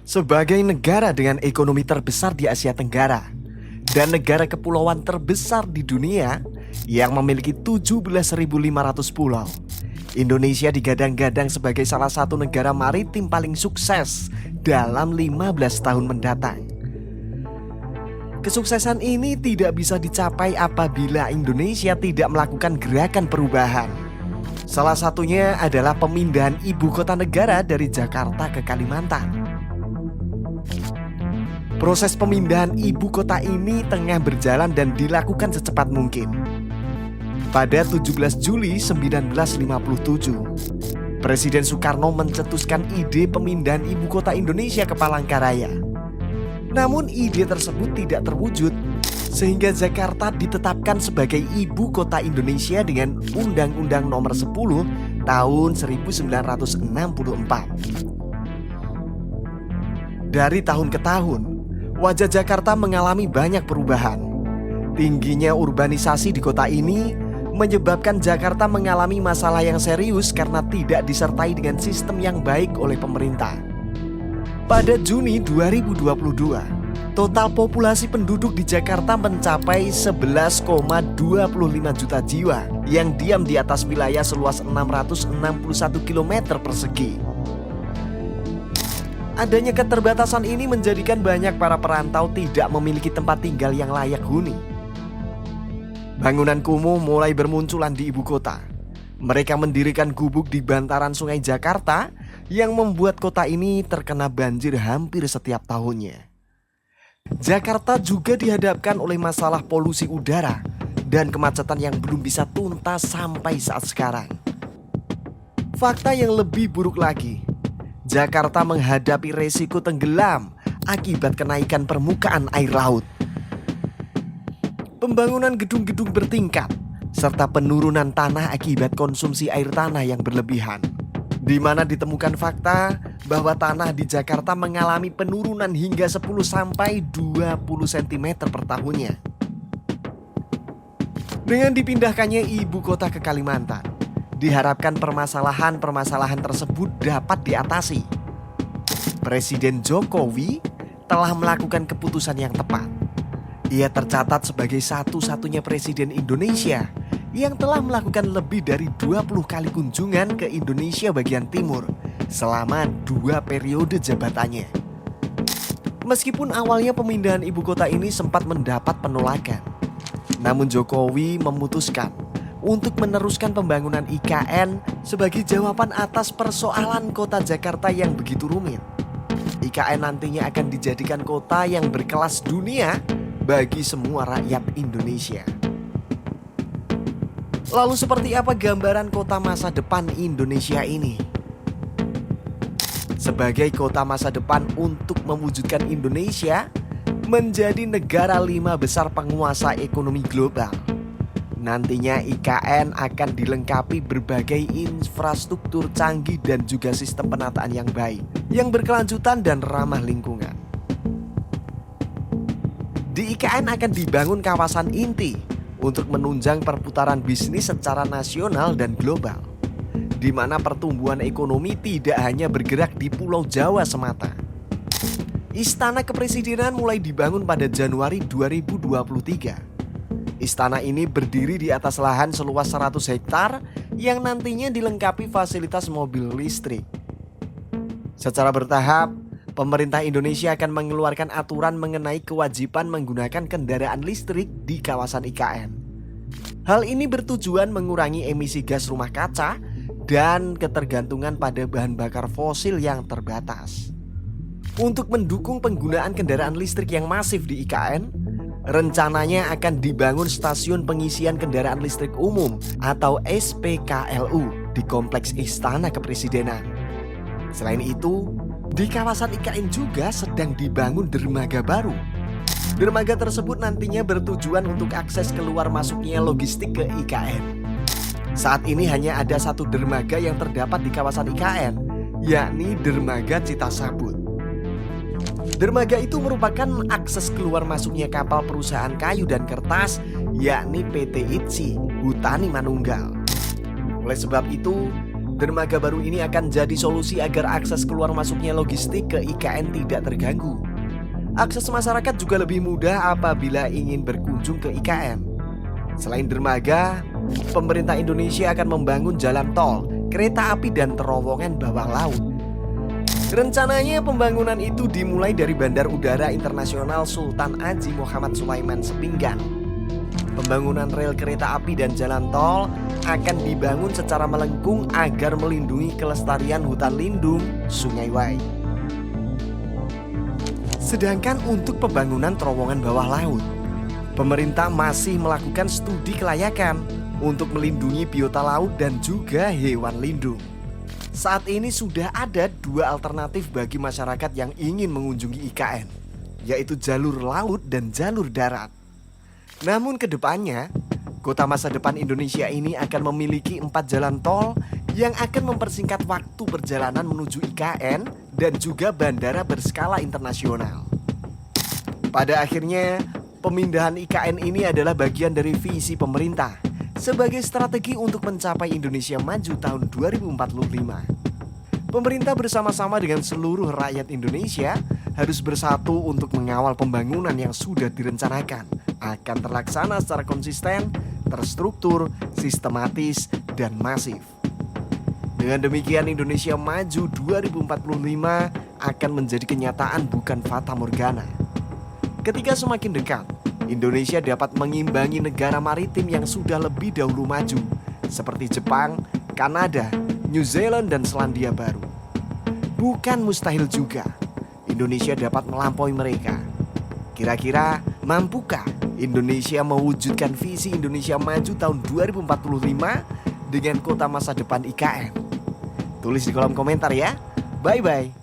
Sebagai negara dengan ekonomi terbesar di Asia Tenggara dan negara kepulauan terbesar di dunia yang memiliki 17.500 pulau, Indonesia digadang-gadang sebagai salah satu negara maritim paling sukses dalam 15 tahun mendatang. Kesuksesan ini tidak bisa dicapai apabila Indonesia tidak melakukan gerakan perubahan. Salah satunya adalah pemindahan ibu kota negara dari Jakarta ke Kalimantan. Proses pemindahan ibu kota ini tengah berjalan dan dilakukan secepat mungkin. Pada 17 Juli 1957, Presiden Soekarno mencetuskan ide pemindahan ibu kota Indonesia ke Palangkaraya. Namun ide tersebut tidak terwujud, sehingga Jakarta ditetapkan sebagai ibu kota Indonesia dengan Undang-Undang Nomor 10 tahun 1964. Dari tahun ke tahun, wajah Jakarta mengalami banyak perubahan. Tingginya urbanisasi di kota ini menyebabkan Jakarta mengalami masalah yang serius karena tidak disertai dengan sistem yang baik oleh pemerintah. Pada Juni 2022, total populasi penduduk di Jakarta mencapai 11,25 juta jiwa yang diam di atas wilayah seluas 661 km persegi. Adanya keterbatasan ini menjadikan banyak para perantau tidak memiliki tempat tinggal yang layak huni. Bangunan kumuh mulai bermunculan di ibu kota. Mereka mendirikan gubuk di bantaran sungai Jakarta yang membuat kota ini terkena banjir hampir setiap tahunnya. Jakarta juga dihadapkan oleh masalah polusi udara dan kemacetan yang belum bisa tuntas sampai saat sekarang. Fakta yang lebih buruk lagi, Jakarta menghadapi resiko tenggelam akibat kenaikan permukaan air laut. Pembangunan gedung-gedung bertingkat serta penurunan tanah akibat konsumsi air tanah yang berlebihan, di mana ditemukan fakta bahwa tanah di Jakarta mengalami penurunan hingga 10-20 cm per tahunnya. Dengan dipindahkannya ibu kota ke Kalimantan, diharapkan permasalahan-permasalahan tersebut dapat diatasi. Presiden Jokowi telah melakukan keputusan yang tepat. Ia tercatat sebagai satu-satunya presiden Indonesia yang telah melakukan lebih dari 20 kali kunjungan ke Indonesia bagian timur selama 2 periode jabatannya. Meskipun awalnya pemindahan ibu kota ini sempat mendapat penolakan, namun Jokowi memutuskan untuk meneruskan pembangunan IKN sebagai jawaban atas persoalan kota Jakarta yang begitu rumit. IKN nantinya akan dijadikan kota yang berkelas dunia bagi semua rakyat Indonesia. Lalu seperti apa gambaran kota masa depan Indonesia ini? Sebagai kota masa depan untuk mewujudkan Indonesia menjadi negara 5 besar penguasa ekonomi global, nantinya IKN akan dilengkapi berbagai infrastruktur canggih dan juga sistem penataan yang baik, yang berkelanjutan dan ramah lingkungan. Di IKN akan dibangun kawasan inti untuk menunjang perputaran bisnis secara nasional dan global, di mana pertumbuhan ekonomi tidak hanya bergerak di Pulau Jawa semata. Istana Kepresidenan mulai dibangun pada Januari 2023. Istana ini berdiri di atas lahan seluas 100 hektar yang nantinya dilengkapi fasilitas mobil listrik. Secara bertahap, pemerintah Indonesia akan mengeluarkan aturan mengenai kewajiban menggunakan kendaraan listrik di kawasan IKN. Hal ini bertujuan mengurangi emisi gas rumah kaca dan ketergantungan pada bahan bakar fosil yang terbatas. Untuk mendukung penggunaan kendaraan listrik yang masif di IKN, rencananya akan dibangun stasiun pengisian kendaraan listrik umum atau SPKLU di Kompleks Istana Kepresidenan. Selain itu, di kawasan IKN juga sedang dibangun dermaga baru. Dermaga tersebut nantinya bertujuan untuk akses keluar masuknya logistik ke IKN. Saat ini hanya ada 1 dermaga yang terdapat di kawasan IKN, yakni Dermaga Citasabut. Dermaga itu merupakan akses keluar masuknya kapal perusahaan kayu dan kertas, yakni PT ITSI Hutani Manunggal. Oleh sebab itu, Dermaga baru ini akan jadi solusi agar akses keluar masuknya logistik ke IKN tidak terganggu. Akses masyarakat juga lebih mudah apabila ingin berkunjung ke IKN. Selain dermaga, pemerintah Indonesia akan membangun jalan tol, kereta api, dan terowongan bawah laut. Rencananya pembangunan itu dimulai dari Bandar Udara Internasional Sultan Haji Muhammad Sulaiman Sepinggan. Pembangunan rel kereta api dan jalan tol akan dibangun secara melengkung agar melindungi kelestarian hutan lindung Sungai Wai. Sedangkan untuk pembangunan terowongan bawah laut, pemerintah masih melakukan studi kelayakan untuk melindungi biota laut dan juga hewan lindung. Saat ini sudah ada 2 alternatif bagi masyarakat yang ingin mengunjungi IKN, yaitu jalur laut dan jalur darat. Namun kedepannya, kota masa depan Indonesia ini akan memiliki 4 jalan tol yang akan mempersingkat waktu perjalanan menuju IKN dan juga bandara berskala internasional. Pada akhirnya, pemindahan IKN ini adalah bagian dari visi pemerintah sebagai strategi untuk mencapai Indonesia Maju tahun 2045. Pemerintah bersama-sama dengan seluruh rakyat Indonesia harus bersatu untuk mengawal pembangunan yang sudah direncanakan akan terlaksana secara konsisten, terstruktur, sistematis, dan masif. Dengan demikian Indonesia Maju 2045 akan menjadi kenyataan bukan fata morgana. Ketika semakin dekat, Indonesia dapat mengimbangi negara maritim yang sudah lebih dahulu maju, seperti Jepang, Kanada, New Zealand, dan Selandia Baru. Bukan mustahil juga Indonesia dapat melampaui mereka. Kira-kira mampukah Indonesia mewujudkan visi Indonesia Maju tahun 2045 dengan kota masa depan IKN? Tulis di kolom komentar ya. Bye-bye.